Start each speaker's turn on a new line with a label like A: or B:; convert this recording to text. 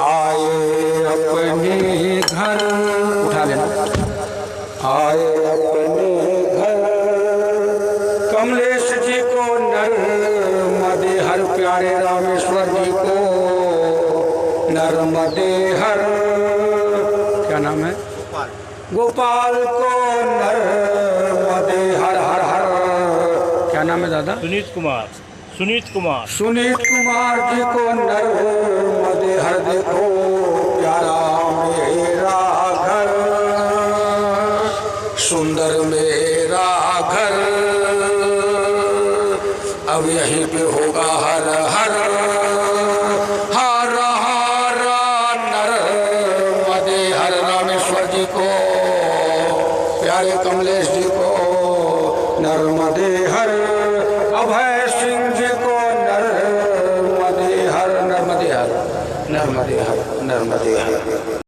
A: आए अपने घर, उठा लेना, आए अपने घर कमलेश जी को नर्मदे हर, प्यारे रामेश्वर जी को नर्मदे हर, क्या नाम है, गोपाल को नर्मदे हर हर हर, क्या नाम है दादा,
B: सुनीत कुमार
A: सुनीत कुमार जी को नर्मदे हर, देखो प्यारा मेरा घर, सुंदर मेरा घर, अब यहीं पे होगा हर हर हर हर नर्मदे हर, रामेश्वर जी को प्यारे कमलेश जी को नर्मदे हर, अभय सिंह जी को नर्मदे हर, नर्मदे हर, नर्मदे हर, नर्मदे हर।